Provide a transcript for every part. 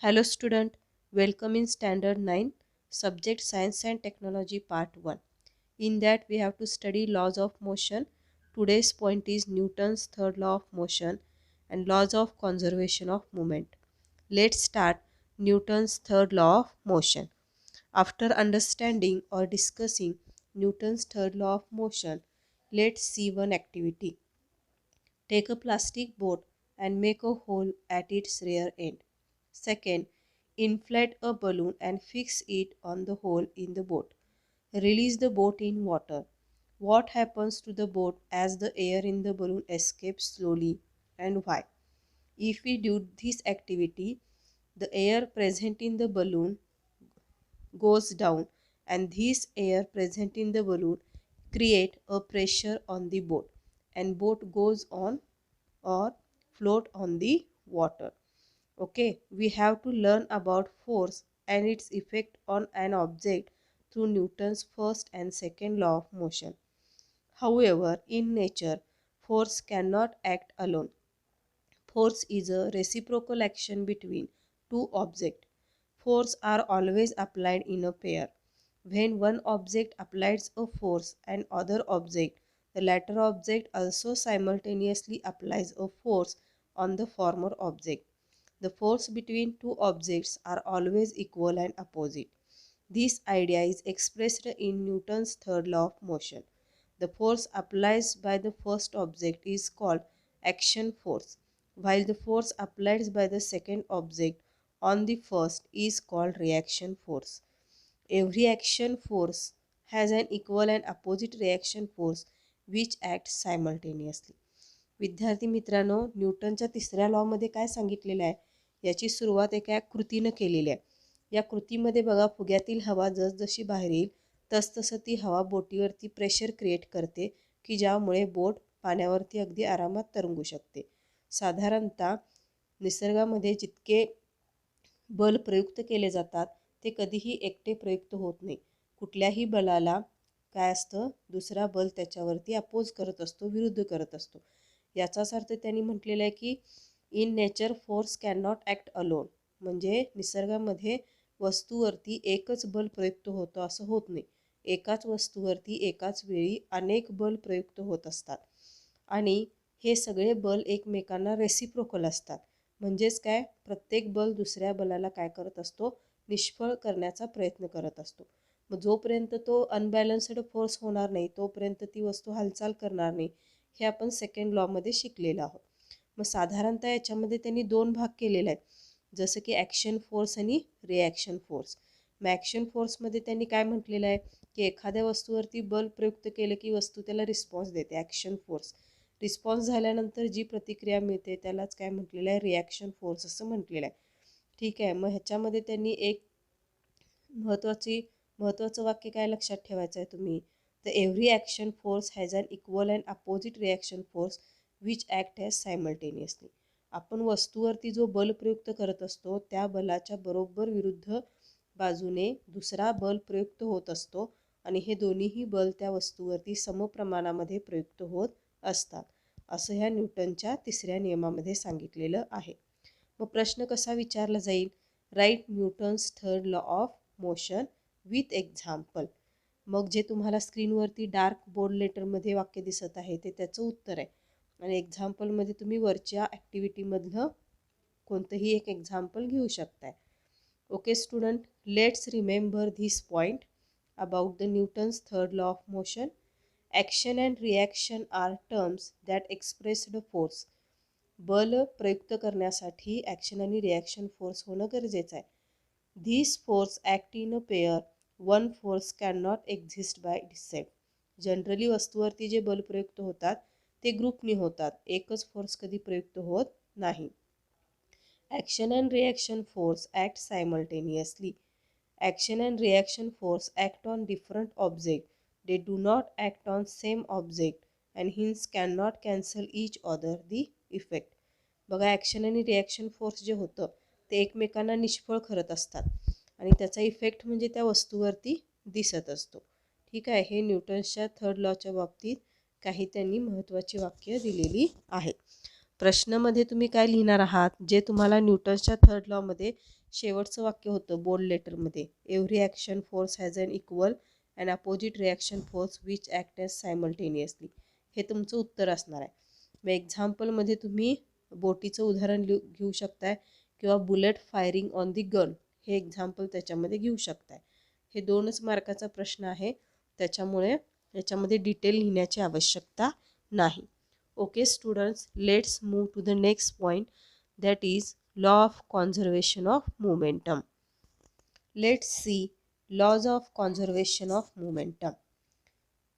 Hello student, welcome in standard 9, subject science and technology part 1. In that we have to study laws of motion. Today's point is Newton's third law of motion and laws of conservation of movement. Let's start Newton's third law of motion. After understanding or discussing Newton's third law of motion, let's see one activity. Take a plastic boat and make a hole at its rear end. Second, inflate a balloon and fix it on the hole in the boat. Release the boat in water. What happens to the boat as the air in the balloon escapes slowly and why? If we do this activity, the air present in the balloon goes down and this air present in the balloon create a pressure on the boat and boat goes on or float on the water. Okay, we have to learn about force and its effect on an object through Newton's first and second law of motion. However, in nature, force cannot act alone. Force is a reciprocal action between two objects. Force are always applied in a pair. When one object applies a force and other object, the latter object also simultaneously applies a force on the former object. The force between two objects are always equal and opposite. This idea is expressed in Newton's third law of motion. The force applied by the first object is called action force, while the force applied by the second object on the first is called reaction force. Every action force has an equal and opposite reaction force which acts simultaneously. विद्यार्थी मित्रांनो, न्यूटनच्या तिसऱ्या लॉमध्ये काय सांगितलेलं आहे याची सुरुवात एका कृतीनं केलेली आहे. या कृतीमध्ये बघा, फुग्यातील हवा जसजशी बाहेर येईल तसतसं ती हवा बोटीवरती प्रेशर क्रिएट करते की ज्यामुळे बोट पाण्यावरती अगदी आरामात तरंगू शकते. साधारणतः निसर्गामध्ये जितके बल प्रयुक्त केले जातात ते कधीही एकटे प्रयुक्त होत नाही. कुठल्याही बलाला काय असतं, दुसरा बल त्याच्यावरती अपोज करत असतो, विरुद्ध करत असतो. याचाच अर्थ त्यांनी म्हटलेला आहे की in nature force can not act alone. म्हणजे निसर्गामध्ये वस्तूवरती एकच बल प्रयुक्त होतं असं होत नाही. एकाच वस्तूवरती एकाच वेळी अनेक बल प्रयुक्त होत असतात आणि हे सगळे बल एकमेकांना रेसिप्रोकल असतात. म्हणजेच काय, प्रत्येक बल दुसऱ्या बलाला काय करत असतो, निष्फळ करण्याचा प्रयत्न करत असतो. मग जोपर्यंत तो अनबॅलन्स्ड फोर्स होणार नाही तोपर्यंत ती वस्तू हालचाल करणार नाही. हे आपण सेकंड लॉमध्ये शिकलेलं आहोत. मग साधारणतः याच्यामध्ये त्यांनी दोन भाग केलेले आहेत, जसं की ॲक्शन फोर्स आणि रिॲक्शन फोर्स. मग ॲक्शन फोर्समध्ये त्यांनी काय म्हटलेलं आहे की एखाद्या वस्तूवरती बल प्रयुक्त केलं की वस्तू त्याला रिस्पॉन्स देते, ॲक्शन फोर्स. रिस्पॉन्स झाल्यानंतर जी प्रतिक्रिया मिळते त्यालाच काय म्हटलेलं आहे, रिॲक्शन फोर्स असं म्हटलेलं आहे. ठीक आहे. मग ह्याच्यामध्ये त्यांनी एक महत्त्वाचं वाक्य काय लक्षात ठेवायचं आहे तुम्ही, तर every action force has an equal and opposite reaction force which act as simultaneously. आपण वस्तूवरती जो बल प्रयुक्त करत असतो त्या बलाच्या बरोबर विरुद्ध बाजूने दुसरा बल प्रयुक्त होत असतो आणि हे दोन्हीही बल त्या वस्तूवरती समप्रमाणामध्ये प्रयुक्त होत असतात, असं ह्या न्यूटनच्या तिसऱ्या नियमामध्ये सांगितलेलं आहे. मग प्रश्न कसा विचारला जाईल, write Newton's third law of motion with example. मग जे तुम्हाला स्क्रीनवरती डार्क बोल्ड लेटरमध्ये वाक्य दिसत आहे ते त्याचं उत्तर आहे आणि एक्झाम्पलमध्ये तुम्ही वरच्या ॲक्टिव्हिटीमधलं कोणतंही एक एक्झाम्पल घेऊ शकताय. Okay student, let's remember this point about the Newton's third law of motion. Action and reaction are terms that express the force. बल प्रयुक्त करण्यासाठी ॲक्शन आणि रिॲक्शन फोर्स होणं गरजेचं आहे. This force act in a pair. One force can not exist by itself. Generally वस्तूवरती जे बल प्रयुक्त होतात ते ग्रुपनी होतात, एकच फोर्स कधी प्रयुक्त होत नाही. Action and reaction force act simultaneously. Action and reaction force act on different object. They do not act on same object and hence can not cancel each other the effect. बघा, action आणि reaction force जे होतं ते एकमेकांना निष्फळ करत असतात आणि त्याचा इफेक्ट म्हणजे त्या वस्तूवरती दिसत असतो. ठीक आहे. हे न्यूटन्सच्या थर्ड लॉच्या बाबतीत काही त्यांनी महत्त्वाची वाक्य दिलेली आहेत. प्रश्नामध्ये तुम्ही काय लिहिणार आहात, जे तुम्हाला न्यूटन्सच्या थर्ड लॉमध्ये शेवटचं वाक्य होतं बोल्ड लेटरमध्ये, every action force has an equal and opposite reaction force which act as simultaneously, हे तुमचं उत्तर असणार आहे. मग एक्झाम्पलमध्ये तुम्ही बोटीचं उदाहरण घेऊ शकताय किंवा bullet firing on the gun हे एक्झाम्पल त्याच्यामध्ये घेऊ शकताय. हे 2च मार्काचा प्रश्न आहे, त्याच्यामुळे याच्यामध्ये डिटेल लिहिण्याची आवश्यकता नाही. Okay students, let's move to the next point, that is law of conservation of momentum. Let's see laws of conservation of momentum.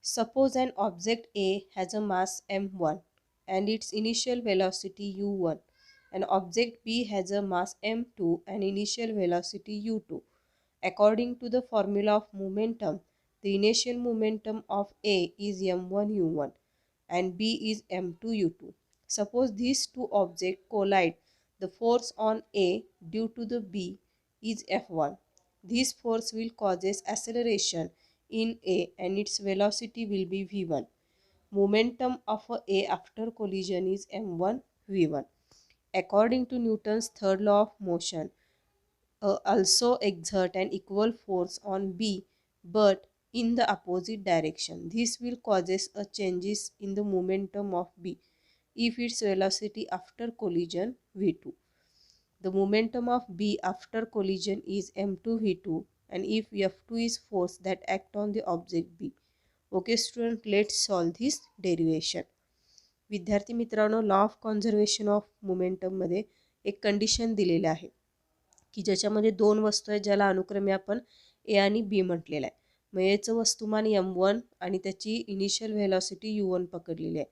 Suppose an object A has a mass m1 and its initial velocity u1, and object B has a mass m2 and initial velocity u2. According to the formula of momentum, the initial momentum of A is m1 u1 and B is m2 u2. Suppose these two objects collide. The force on A due to the B is F1. This force will causes acceleration in A and its velocity will be v1. Momentum of A after collision is m1 v1. According to Newton's third law of motion, also exert an equal force on B but in the opposite direction. This will causes a changes in the momentum of B if its velocity after collision v2. The momentum of B after collision is m2 v2 and if f2 is force that act on the object B. Okay student, let's solve this derivation. विद्यार्थी मित्रांनो, law of conservation of मोमेंटममध्ये एक condition दिलेली आहे की ज्याच्यामध्ये 2 वस्तू आहेत ज्याला अनुक्रमे आपण ए आणि बी म्हटलेलं आहे. मग एचं वस्तुमान m1 आणि त्याची इनिशियल व्हेलॉसिटी u1 पकडलेली आहे.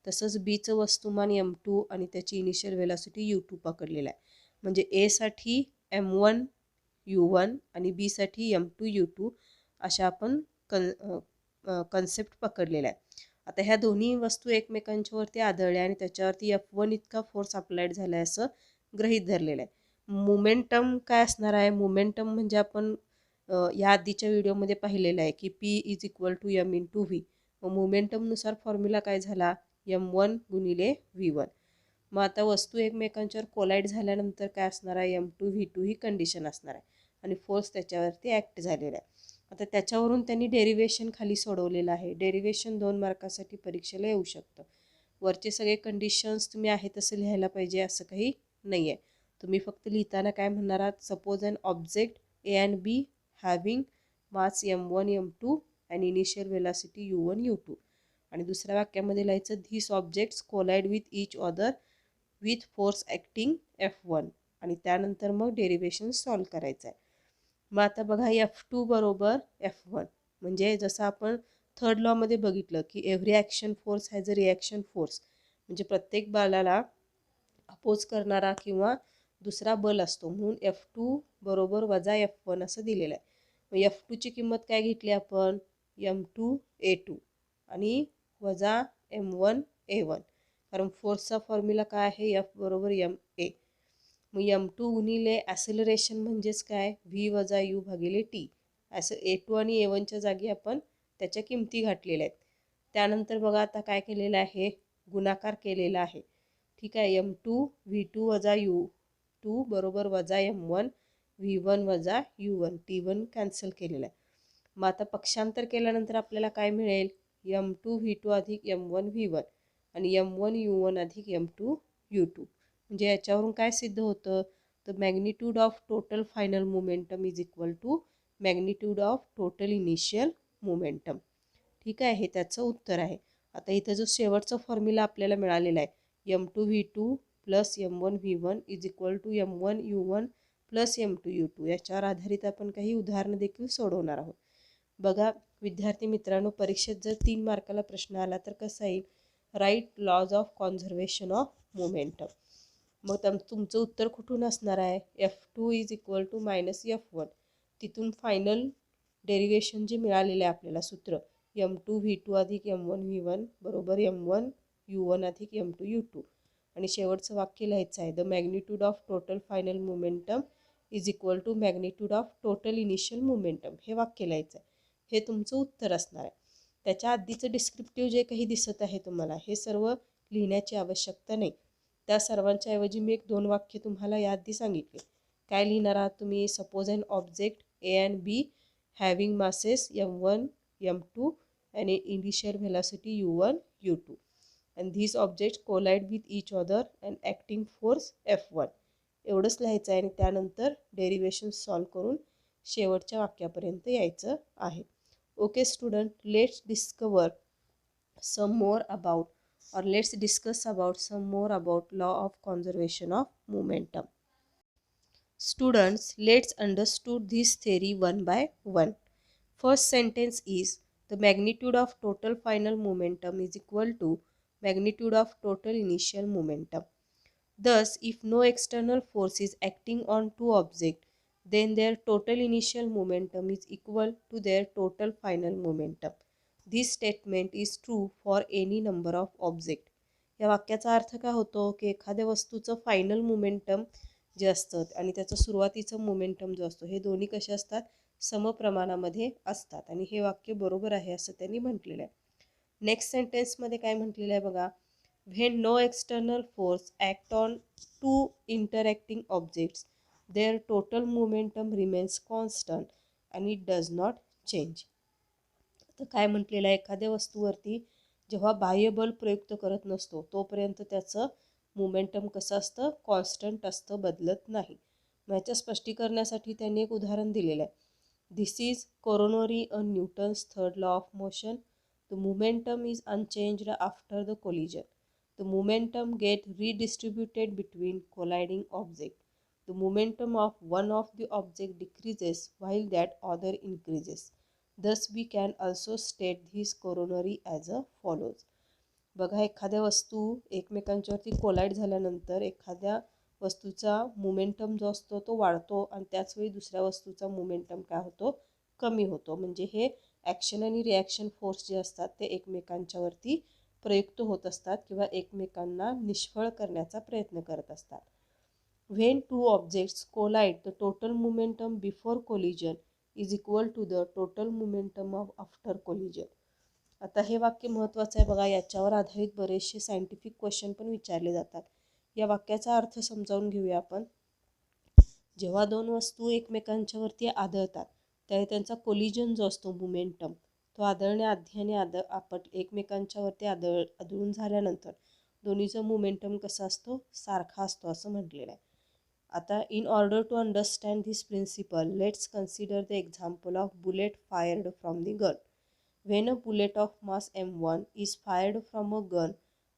तसंच बीचं वस्तुमान m2 आणि त्याची इनिशियल व्हेलॉसिटी u2 पकडलेलं आहे. म्हणजे एसाठी m1 u1 आणि बीसाठी m2 u2 अशा आपण कन्सेप्ट पकडलेला आहे. आता ह्या दोन्ही वस्तू एकमेकांच्यावरती आदळल्या आणि त्याच्यावरती F1 इतका फोर्स अप्लाइड झाला आहे असं गृहीत धरलेलं आहे. मोमेंटम काय असणार आहे? मोमेंटम म्हणजे आपण या आधीच्या व्हिडिओमध्ये पाहिलेलं आहे की P is equal to M into v. मग मोमेंटमनुसार फॉर्म्युला काय झाला? M1 गुणिले V1. मग आता वस्तू एकमेकांच्यावर कोलाईड झाल्यानंतर काय असणार आहे? M2 V2 ही कंडिशन असणार आहे आणि फोर्स त्याच्यावरती ॲक्ट झालेला आहे. आता त्याच्यावरून त्यांनी डेरिवेशन खाली सोडवलेलं आहे. डेरिवेशन 2 मार्कासाठी परीक्षेला येऊ शकतं. वरचे सगळे कंडिशन्स तुम्ही आहे तसं लिहायला पाहिजे असं काही नाही आहे. तुम्ही फक्त लिहिताना काय म्हणणार आहात? Suppose an object A and B having mass m1 m2 and initial velocity u1 u2. आणि दुसऱ्या वाक्यामध्ये लिहायचं this objects collide with each other with force acting F1 आणि त्यानंतर मग डेरिवेशन सॉल्व करायचं आहे. मग आता बघा F2 बरोबर F1 म्हणजे जसं आपण थर्ड लॉमध्ये बघितलं की every action force has a reaction force, म्हणजे प्रत्येक बलाला अपोज करणारा किंवा दुसरा बल असतो, म्हणून F2 बरोबर वजा F1 असं दिलेलं आहे. मग F2ची किंमत काय घेतली आपण? M2 A2 आणि वजा M1 A1, कारण फोर्सचा फॉर्म्युला काय आहे? F बरोबर MA. मग M2 गुणिले ॲसेलरेशन म्हणजेच काय? V वजा U भागिले T. असं A2 आणि A1च्या जागी आपण त्याच्या किमती घातलेल्या आहेत. त्यानंतर बघा आता काय केलेलं आहे? गुणाकार केलेला आहे. ठीक आहे. M2 V2 वजा U2 बरोबर वजा M1 V1 वजा U1 T1 कॅन्सल केलेलं आहे. मग आता पक्षांतर केल्यानंतर आपल्याला काय मिळेल? M2 V2 अधिक M1 V1 आणि M1 U1 अधिक M2 U2. म्हणजे याच्यावरून काय सिद्ध होतं? तर magnitude of total final momentum is equal to magnitude of total initial momentum. ठीक आहे, हे त्याचं उत्तर आहे. आता इथं जो शेवटचा फॉर्म्युला आपल्याला मिळालेला आहे M2 V2 plus M1 V1 is equal to M1 U1 plus M2 U2, याच्यावर आधारित आपण काही उदाहरणं देखील सोडवणार आहोत. बघा विद्यार्थी मित्रांनो, परीक्षेत जर 3 मार्काला प्रश्न आला तर कसा येईल? Write laws of conservation of momentum. मग तुमचं उत्तर कुठून असणार आहे? F2 is equal to minus F1. तिथून फायनल डेरिवेशन जे मिळालेलं आहे आपल्याला सूत्र M2 V2 अधिक M1 V1 बरोबर M1 U1 अधिक M2 U2 आणि शेवटचं वाक्य लिहायचं आहे the magnitude of total final momentum is equal to magnitude of total initial momentum, हे वाक्य लिहायचं आहे. हे तुमचं उत्तर असणार आहे. त्याच्या आधीचं डिस्क्रिप्टिव्ह जे काही दिसत आहे तुम्हाला हे सर्व लिहिण्याची आवश्यकता नाही. त्या सर्वांच्या ऐवजी मी एक 2 वाक्य तुम्हाला यादी सांगितले. काय लिहिणार आहात तुम्ही? Suppose an object A and B having masses m1 m2 and initial velocity u1 u2 and these objects collide with each other and acting force f1. एवढंच लिहायचं आहे आणि त्यानंतर डेरिवेशन सॉल्व करून शेवटच्या वाक्यापर्यंत यायचं आहे. Okay student, let's discover some more about or let's discuss about some more about law of conservation of momentum. Students, let's understood this theory one by one. First sentence is the magnitude of total final momentum is equal to magnitude of total initial momentum. Thus, if no external force is acting on two objects, then their total initial momentum is equal to their total final momentum. This statement is true for any number of objects. या वाक्याचा अर्थ काय होतो की एखाद्या वस्तूचं final momentum जे असतं आणि त्याचं सुरुवातीचं मोमेंटम जो असतो हे दोन्ही कसे असतात? समप्रमाणामध्ये असतात आणि हे वाक्य बरोबर आहे असं त्यांनी म्हटलेलं आहे. नेक्स्ट सेंटेन्समध्ये काय म्हटलेलं आहे बघा. When no external force act on two interacting objects their total momentum remains constant and it does not change. तर काय म्हटलेलं आहे, एखाद्या वस्तूवरती जेव्हा बाह्य बल प्रयुक्त करत नसतो तोपर्यंत त्याचं मोमेंटम कसं असतं? कॉन्स्टंट असतं, बदलत नाही. मग याच्या स्पष्टीकरणासाठी त्यांनी एक उदाहरण दिलेलं आहे. This is corollary a Newton's third law of motion. The momentum is unchanged after the collision. The momentum get redistributed between colliding object. The momentum of one of the object decreases while that other increases. Thus we can also state this corollary as a follows. बघा, एखाद्या वस्तू एकमेकांच्यावरती collide झाल्यानंतर एखाद्या वस्तूचा momentum जो असतो तो वाढतो आणि त्याचवेळी दुसऱ्या वस्तूचा मोमेंटम काय होतो? कमी होतो. म्हणजे हे ॲक्शन आणि रिॲक्शन फोर्स जे असतात ते एकमेकांच्यावरती प्रयुक्त होत असतात किंवा एकमेकांना निष्फळ करण्याचा प्रयत्न करत असतात. When two objects collide, the total momentum before collision is equal to the total momentum of after collision. आता हे वाक्य महत्त्वाचं आहे बघा. याच्यावर आधारित बरेचसे सायंटिफिक क्वेश्चन पण विचारले जातात. या वाक्याचा अर्थ समजावून घेऊया आपण. जेव्हा दोन वस्तू एकमेकांच्यावरती आदळतात त्यावेळी त्यांचा कोलिजन जो असतो मोमेंटम तो आदळण्याआधी आणि आपण एकमेकांच्यावरती आदळून झाल्यानंतर दोन्हीचं मोमेंटम कसं असतो? सारखा असतो असं म्हटलेलं आहे. आता in order to understand this principle, let's consider the example of bullet fired from the gun. When a bullet of mass m1 is fired from a gun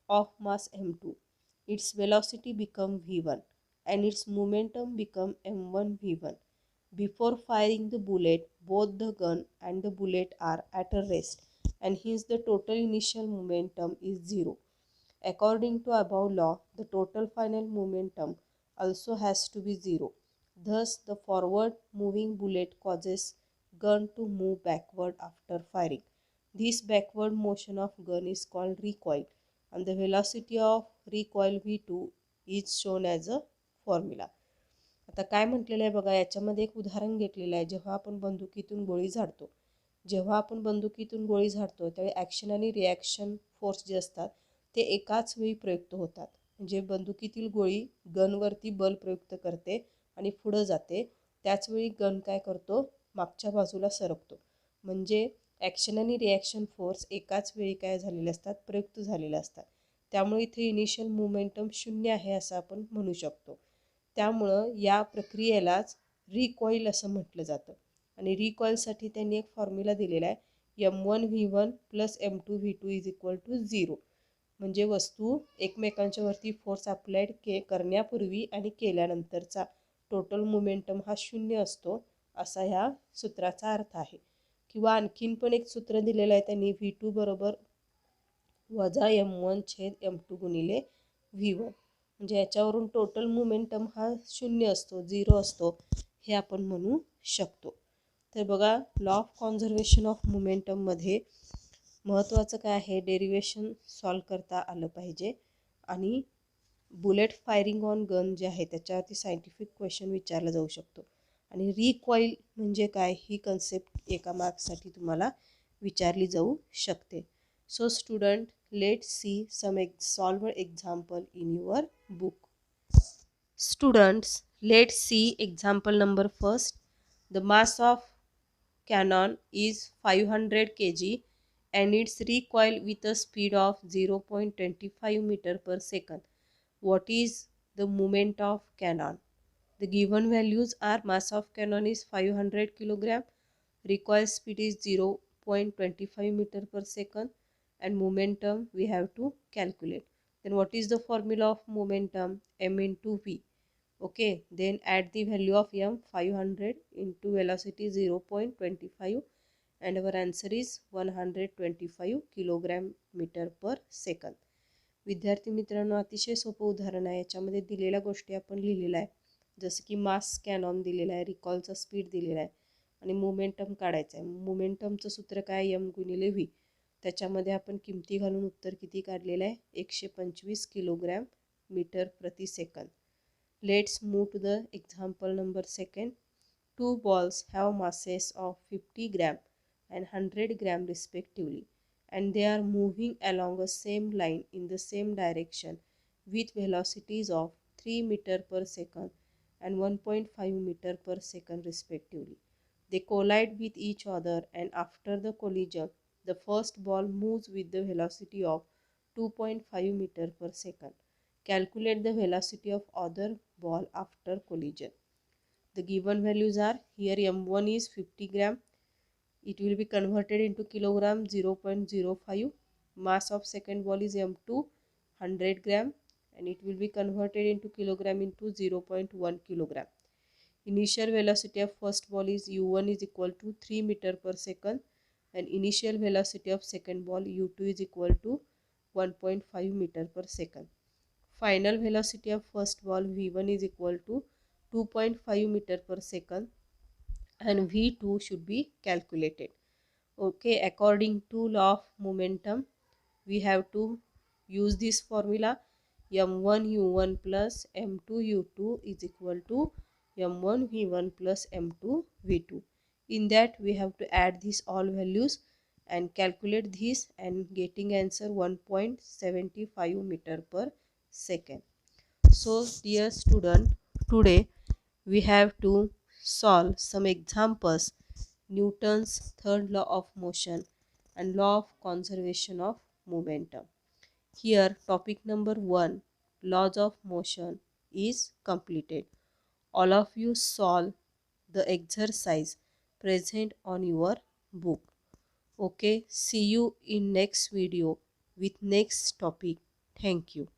of mass m2, its velocity become v1 and its momentum become m1 v1. Before firing the bullet, both the gun and the bullet are at a rest and hence the total initial momentum is zero. According to above law, the total final momentum also has to be zero. Thus, the forward moving bullet causes gun to move backward after firing. This backward motion of gun is called recoil and the velocity of recoil v2 is shown as a formula. आता काय म्हटलेलं आहे बघा, याच्यामध्ये एक उदाहरण घेतलेलं आहे. जेव्हा आपण बंदुकीतून गोळी झाडतो त्यावेळी ॲक्शन आणि रिॲक्शन फोर्स जे असतात ते एकाच वेळी प्रयुक्त होतात. म्हणजे बंदुकीतील गोळी गनवरती बल प्रयुक्त करते आणि पुढं जाते, त्याचवेळी गन काय करतो? मागच्या बाजूला सरकतो. म्हणजे ॲक्शन आणि रिॲक्शन फोर्स एकाच वेळी काय झालेले असतात? प्रयुक्त झालेले असतात. त्यामुळे इथे इनिशियल मोमेंटम 0 आहे असं आपण म्हणू शकतो. त्यामुळं या प्रक्रियेलाच रिकॉईल असं म्हटलं जातं. आणि रिकॉईलसाठी त्यांनी एक फॉर्म्युला दिलेला आहे, m1v1 + m2v2 is equal to 0. म्हणजे वस्तू एकमेकांच्यावरती फोर्स अप्लाइड करण्यापूर्वी आणि केल्यानंतरचा टोटल मोमेंटम हा 0 असतो असा ह्या सूत्राचा अर्थ आहे. किंवा आणखीन पण एक सूत्र दिलेलं आहे त्यांनी, v2 बरोबर वजा m1/m2 गुणिले v1. म्हणजे याच्यावरून टोटल मोमेंटम हा 0 असतो, 0 असतो हे आपण म्हणू शकतो. तर बघा, लॉ ऑफ कॉन्झर्वेशन ऑफ मोमेंटममध्ये महत्त्वाचं काय आहे? डेरिवेशन सॉल्व करता आलं पाहिजे आणि बुलेट फायरिंग ऑन गन जे आहे त्याच्यावरती सायंटिफिक क्वेश्चन विचारला जाऊ शकतो. आणि रिकॉईल म्हणजे काय ही कन्सेप्ट एका मार्क्ससाठी तुम्हाला विचारली जाऊ शकते. So student, let's see some solver example in your book. Students, let's see example number first. The mass of cannon is 500 kg and its recoil with a speed of 0.25 meter per second. What is the moment of cannon? The given values are mass of cannon is 500 kg, recoil speed is 0.25 meter per second, and momentum we have to calculate. Then what is the formula of momentum? M into V. Okay, then add the value of m 500 into velocity 0.25 and our answer is 125 kilogram metre per second. विद्यार्थी मित्रांनो, अतिशय सोपं उदाहरण आहे. याच्यामध्ये दिलेल्या गोष्टी आपण लिहिलेल्या आहे, जसं की मास कॅनॉन दिलेला आहे, रिकॉलचा स्पीड दिलेला आहे आणि मोमेंटम काढायचं आहे. मोमेंटमचं सूत्र काय? एम गुणिले व्ही. त्याच्यामध्ये आपण किमती घालून उत्तर किती काढलेलं आहे? 125 किलोग्रॅम मीटर प्रति second. Let's move to the example number second. Two balls have masses of 50 gram and 100 gram respectively, and they are moving along a same line in the same direction with velocities of 3 meter per second and 1.5 meter per second respectively. They collide with each other, and after the collision, the first ball moves with the velocity of 2.5 meter per second. Calculate the velocity of other ball after collision. The given values are, here m1 is 50 gram, it will be converted into kilogram 0.05. Mass of second ball is m2 100 gram and it will be converted into kilogram into 0.1 kilogram. Initial velocity of first ball is u1 is equal to 3 meter per second and initial velocity of second ball u2 is equal to 1.5 meter per second. Final velocity of first ball v1 is equal to 2.5 meter per second and v2 should be calculated. Okay, according to law of momentum, we have to use this formula. m1 u1 plus m2 u2 is equal to m1 v1 plus m2 v2. In that we have to add these all values and calculate this and getting answer 1.75 meter per second. So dear student, today we have to solve some examples, Newton's third law of motion and law of conservation of momentum. Here topic number 1, laws of motion, is completed. All of you solve the exercise present on your book. Okay, see you in next video with next topic. Thank you.